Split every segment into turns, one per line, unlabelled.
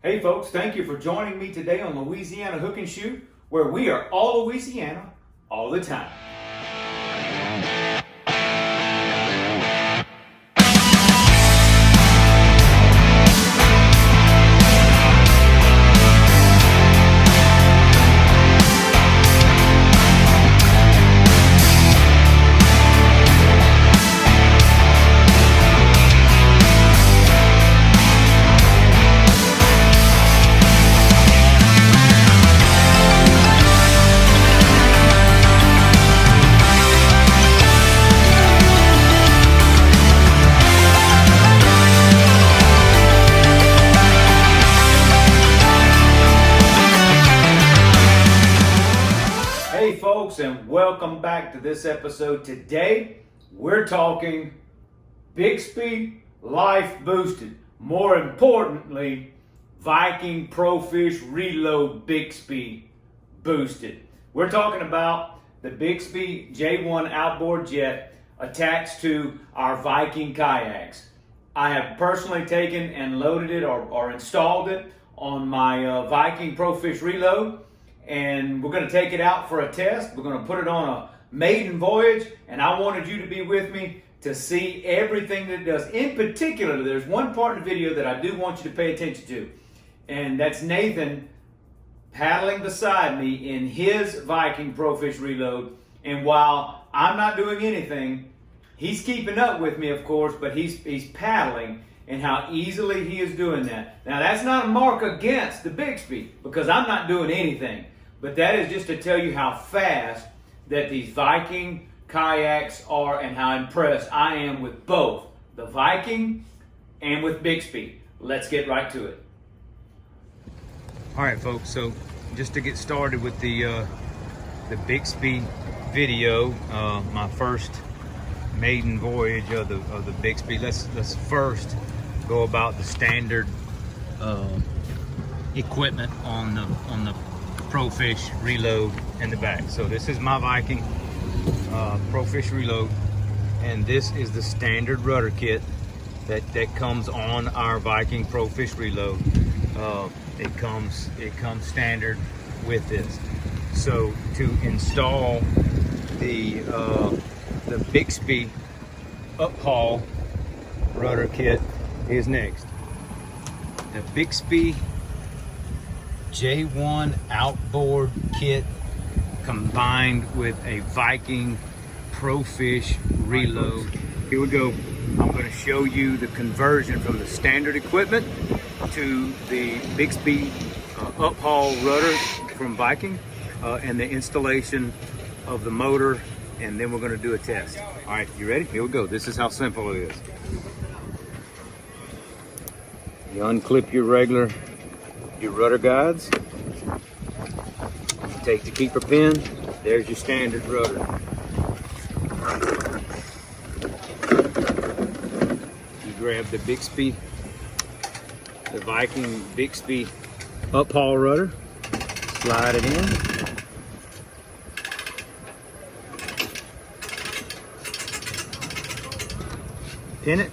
Hey folks, thank you for joining me today on Louisiana Hook and Shoot, where we are all Louisiana, all the time. Hey folks, and welcome back to this episode. Today, we're talking Bixpy Life Boosted. More importantly, Viking Profish Reload Bixpy Boosted. We're talking about the Bixpy J-1 outboard jet attached to our Viking kayaks. I have personally taken and loaded it or installed it on my Viking Profish Reload. And we're going to take it out for a test. We're going to put it on a maiden voyage, and I wanted you to be with me to see everything that it does. In particular, there's one part in the video that I do want you to pay attention to, and that's Nathan paddling beside me in his Viking Profish Reload. And while I'm not doing anything, he's keeping up with me, of course, but he's paddling, and how easily he is doing that. Now, that's not a mark against the Bixpy, because I'm not doing anything. But that is just to tell you how fast that these Viking kayaks are and how impressed I am with both the Viking and with Bixpy. Let's get right to it. All right, folks, so just to get started with the Bixpy video, my first maiden voyage of the Bixpy, let's first go about the standard equipment on the Profish Reload in the back. So this is my Viking Profish Reload, and this is the standard rudder kit that comes on our Viking Profish Reload. It comes standard with this. So to install the Bixpy uphaul rudder kit is next. The Bixpy J-1 outboard kit combined with a Viking Profish Reload. Here we go. I'm going to show you the conversion from the standard equipment to the Bixpy uphaul rudder from Viking and the installation of the motor, and then we're going to do a test. All right, you ready? Here we go. This is how simple it is. You unclip your rudder guides. You take the keeper pin. There's your standard rudder. You grab the Bixpy, the Viking Bixpy uphaul rudder. Slide it in. Pin it.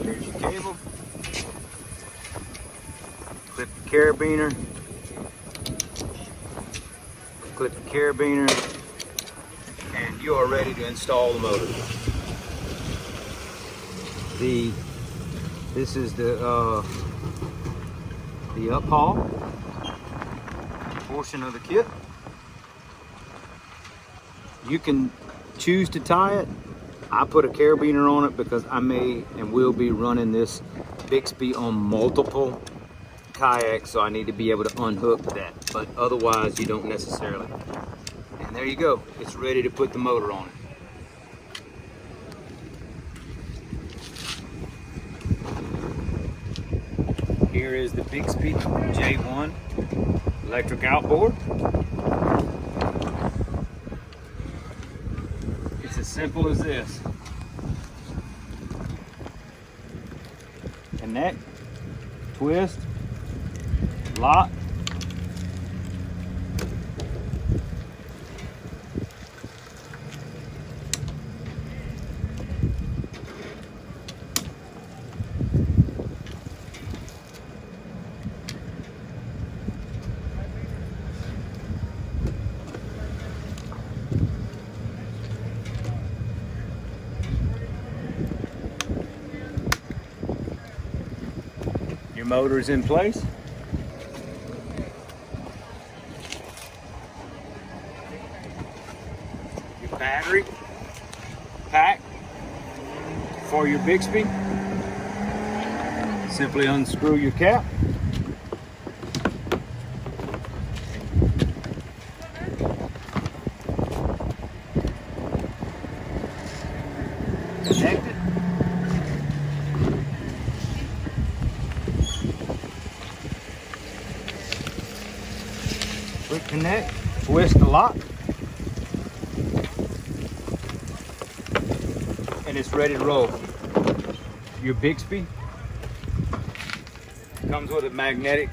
There's your cable. Clip the carabiner. Clip the carabiner, and you are ready to install the motor. This is the uphaul portion of the kit. You can choose to tie it. I put a carabiner on it because I may and will be running this Bixpy on multiple kayaks, so I need to be able to unhook that, but otherwise you don't necessarily. And there you go. It's ready to put the motor on it. Here is the Bixpy J-1 electric outboard. It's as simple as this. Connect, twist, lock, Your motor is in place. Your battery pack for your Bixpy. Simply unscrew your cap. Connect it. Quick connect, twist the lock, and it's ready to roll. Your Bixpy comes with a magnetic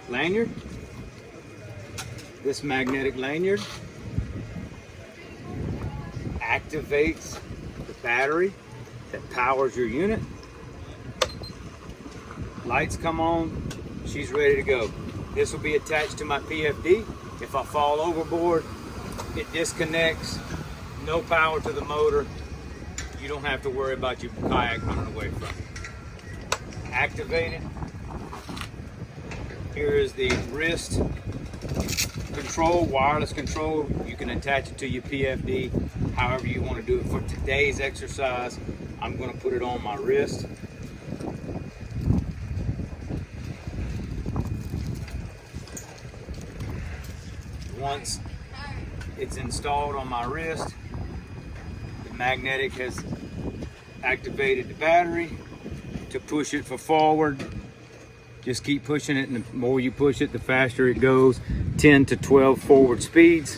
lanyard. This magnetic lanyard activates the battery that powers your unit. Lights come on, she's ready to go. This will be attached to my PFD. If I fall overboard, it disconnects, no power to the motor. You don't have to worry about your kayak running away from it. Activated. Here is the wrist control, wireless control. You can attach it to your PFD, however you want to do it. For today's exercise, I'm going to put it on my wrist. Once it's installed on my wrist, the magnetic has activated the battery to push it for forward. Just keep pushing it, and the more you push it, the faster it goes. 10 to 12 forward speeds,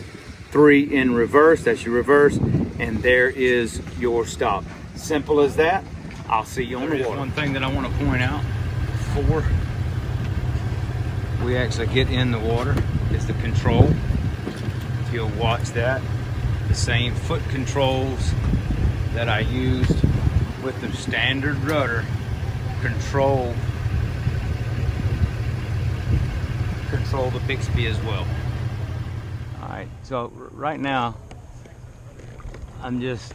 3 in reverse, that's your reverse, and there is your stop. Simple as that. I'll see you on the water. One thing that I want to point out before we actually get in the water is the control. If you'll watch that, the same foot controls that I used with the standard rudder control the Bixpy as well. Alright, so right now I'm just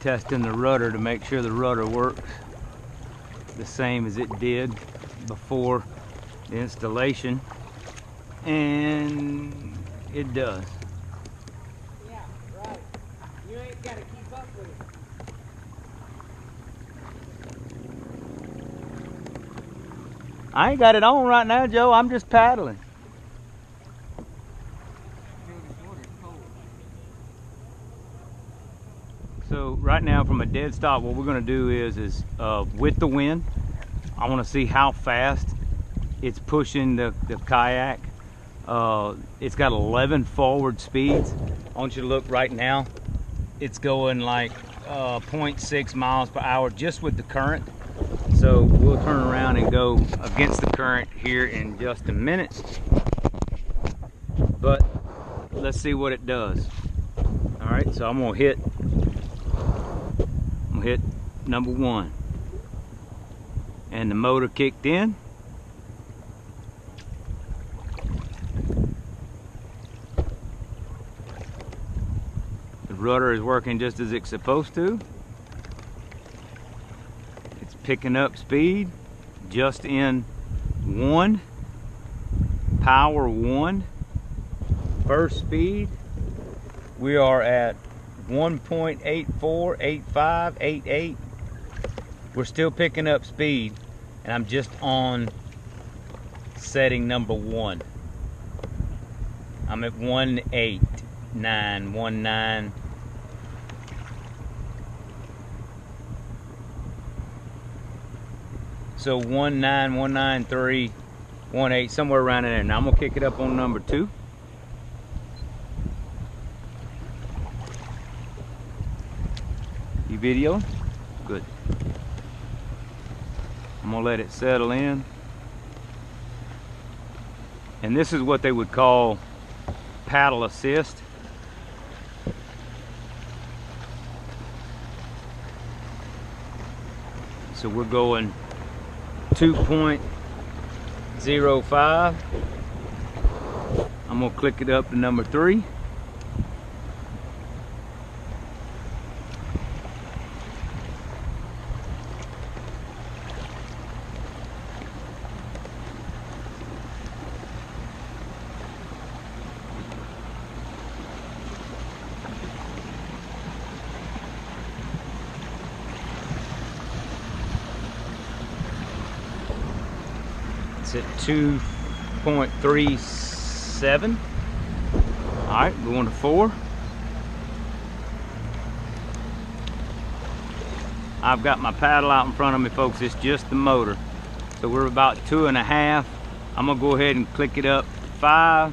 testing the rudder to make sure the rudder works the same as it did before the installation, and it does.
Yeah, right. You ain't got to keep up with it.
I ain't got it on right now, Joe. I'm just paddling. So right now, from a dead stop, what we're going to do is with the wind, I want to see how fast it's pushing the kayak. It's got 11 forward speeds. I want you to look right now. It's going like 0.6 miles per hour just with the current. So we'll turn around and go against the current here in just a minute. But let's see what it does. All right, so I'm gonna hit number 1. And the motor kicked in. The rudder is working just as it's supposed to. It's picking up speed just in 1. Power 1. First speed. We are at 1.84, 85, 88. We're still picking up speed, and I'm just on setting number 1. I'm at 189, 19. So 19, 193, 18, somewhere around in there. Now I'm gonna kick it up on number 2. You video? Good. I'm gonna let it settle in. And this is what they would call paddle assist. So we're going 2.05. I'm gonna click it up to number 3.
It's at 2.37. All right, going to 4. I've got my paddle out in front of me, folks. It's just the motor. So we're about 2.5. I'm gonna go ahead and click it up to 5.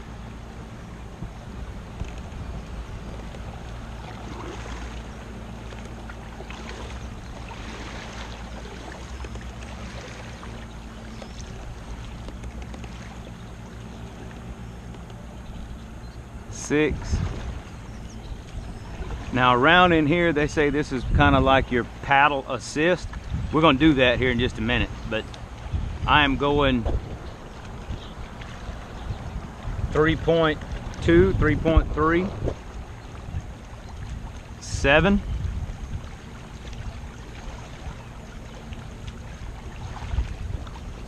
Six. Now around in here they say this is kind of like your paddle assist. We're going to do that here in just a minute, but I am going 3.2, 3.3, 7.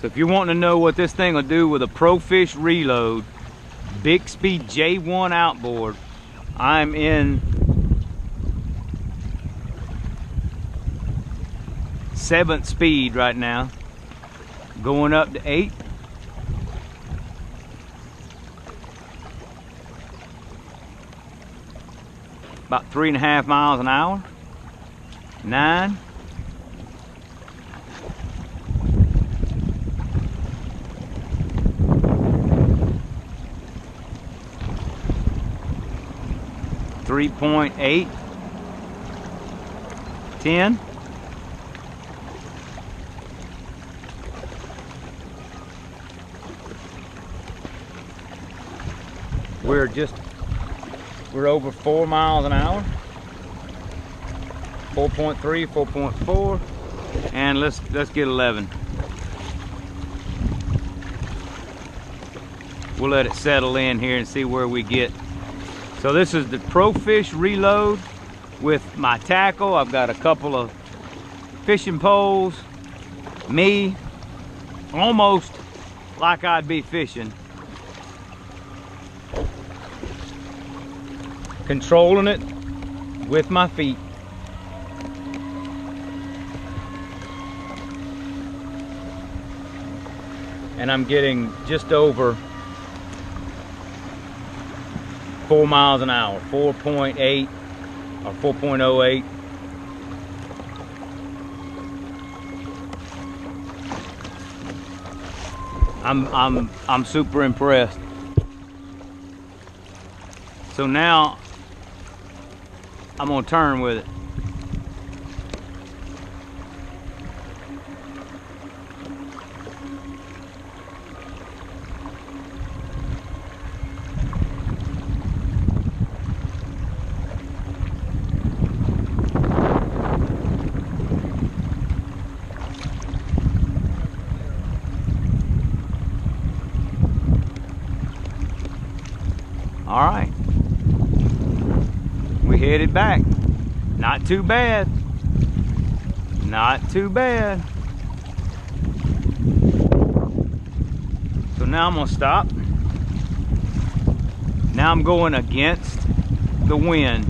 So if you're wanting to know what this thing will do with a Profish Reload Bixpy J-1 outboard, I'm in 7th speed right now, going up to 8. About 3.5 miles an hour. 9. 3.8, 10, we're over 4 miles an hour, 4.3, 4.4, and let's get 11. We'll let it settle in here and see where we get. So this is the Profish Reload with my tackle. I've got a couple of fishing poles, me, almost like I'd be fishing. Controlling it with my feet. And I'm getting just over 4 miles an hour, 4.8 or 4.08. I'm super impressed. So now I'm gonna turn with it. All right, we headed back. Not too bad. Not too bad. So now I'm gonna stop. Now I'm going against the wind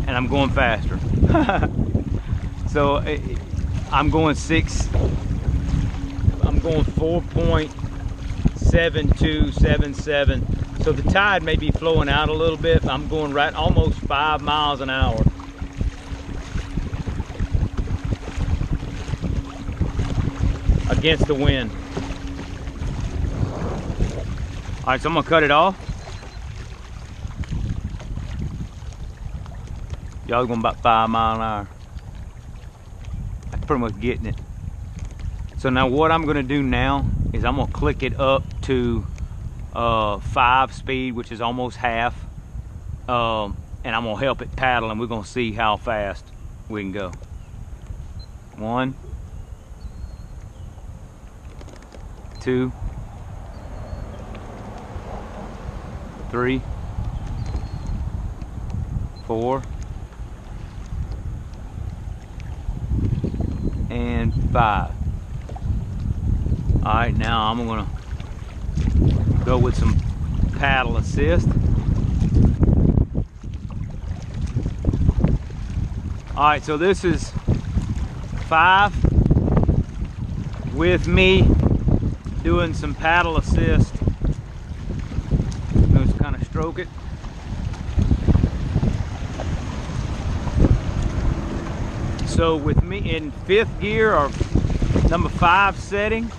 and I'm going faster. So I'm going 4.7277. So the tide may be flowing out a little bit. I'm going right almost 5 miles an hour. Against the wind. All right, so I'm gonna cut it off. Y'all going about 5 miles an hour. That's pretty much getting it. So now what I'm gonna do now is I'm gonna click it up to 5 speed, which is almost half, and I'm gonna help it paddle and we're gonna see how fast we can go. 1, 2, 3, 4, and 5. All right, now I'm gonna go with some paddle assist. All right, so this is 5 with me doing some paddle assist. Just kind of stroke it. So with me in 5th gear or number 5 setting,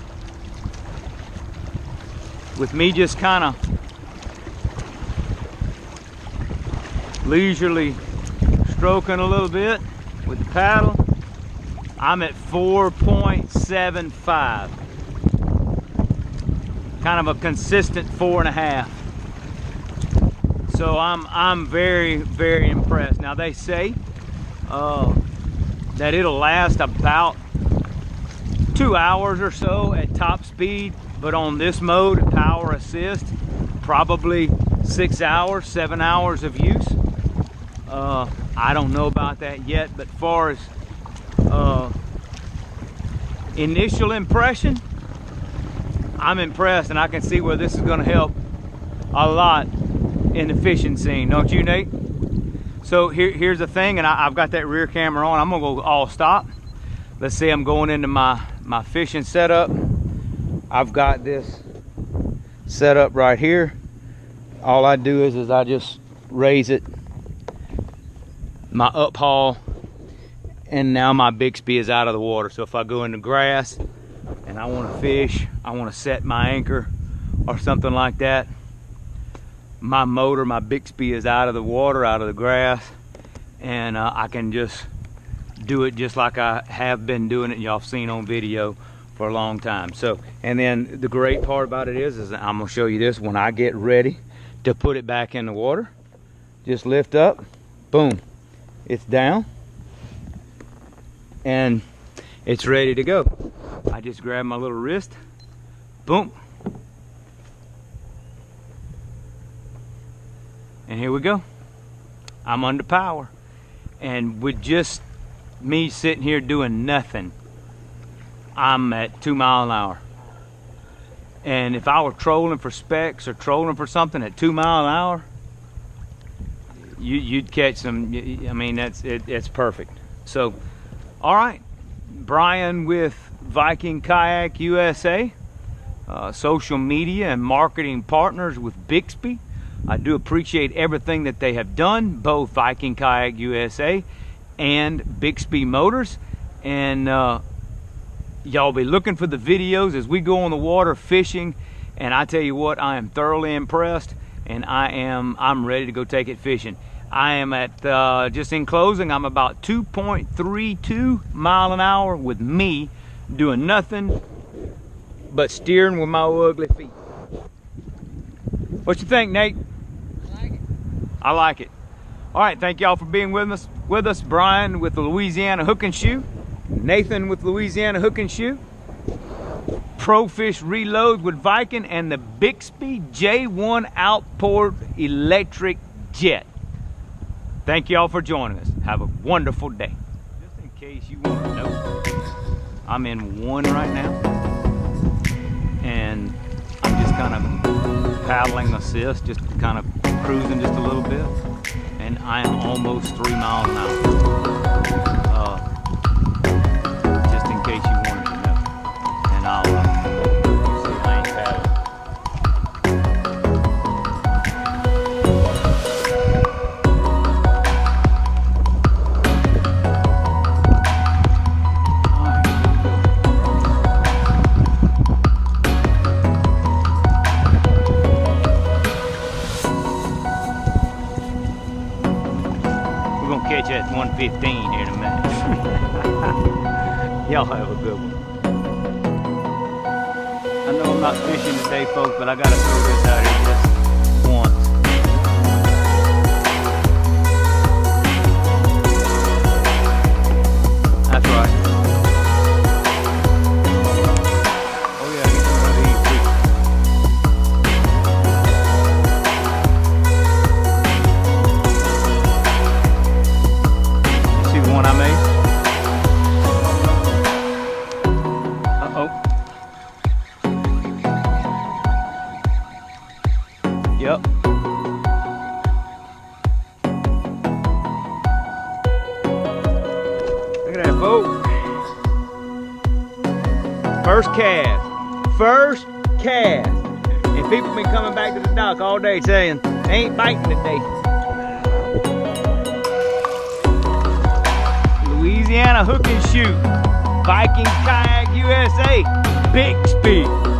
with me just kind of leisurely stroking a little bit with the paddle, I'm at 4.75. Kind of a consistent 4.5. So I'm very, very impressed. Now they say that it'll last about 2 hours or so at top speed, but on this mode, power assist, probably 6 hours, 7 hours of use. I don't know about that yet, but far as initial impression, I'm impressed, and I can see where this is going to help a lot in the fishing scene, don't you, Nate? So here's the thing, and I've got that rear camera on. I'm gonna go all stop. Let's say I'm going into my fishing setup. I've got this set up right here. All I do is I just raise it, my uphaul, and now my Bixpy is out of the water. So if I go in the grass and I want to fish, I want to set my anchor or something like that, my motor, my Bixpy is out of the water, out of the grass, and I can just do it just like I have been doing it, y'all have seen on video for a long time. So, and then the great part about it is I'm gonna show you this when I get ready to put it back in the water. Just lift up, boom, it's down, and it's ready to go. I just grab my little wrist, boom, and here we go. I'm under power. And with just me sitting here doing nothing, I'm at 2 miles an hour. And if I were trolling for specks or trolling for something at 2 miles an hour, you'd catch some. I mean, it's perfect. So, all right, Brian with Viking Kayak USA, social media and marketing partners with Bixpy. I do appreciate everything that they have done, both Viking Kayak USA and Bixpy Motors. And y'all be looking for the videos as we go on the water fishing. And I tell you what, I am thoroughly impressed, and I'm ready to go take it fishing. I am at, just in closing, I'm about 2.32 miles an hour with me doing nothing but steering with my ugly feet. What you think, Nate?
I like it.
I like it. All right, thank y'all for being with us. Brian with the Louisiana Hook and Shoe, Nathan with Louisiana Hook and Shoe, Profish Reload with Viking, and the Bixpy J-1 outboard electric jet. Thank y'all for joining us. Have a wonderful day. Just in case you want to know, I'm in 1 right now, and I'm just kind of paddling assist, just kind of cruising just a little bit, and I am almost 3 miles an hour. Just in case you wanted to know, and I'll see if I ain't paddling. Catch at 1:15 here in a minute. Y'all have a good one. I know I'm not fishing today, folks, but I gotta throw this out here just once. That's right. Oh yeah, get some of these too. See the one I made? Uh-oh. Yep. Look at that, folks. First cast. First cast. And people been coming back to the dock all day saying, they ain't biting today. Louisiana hook and shoot. Viking Kayak USA. Bixpy.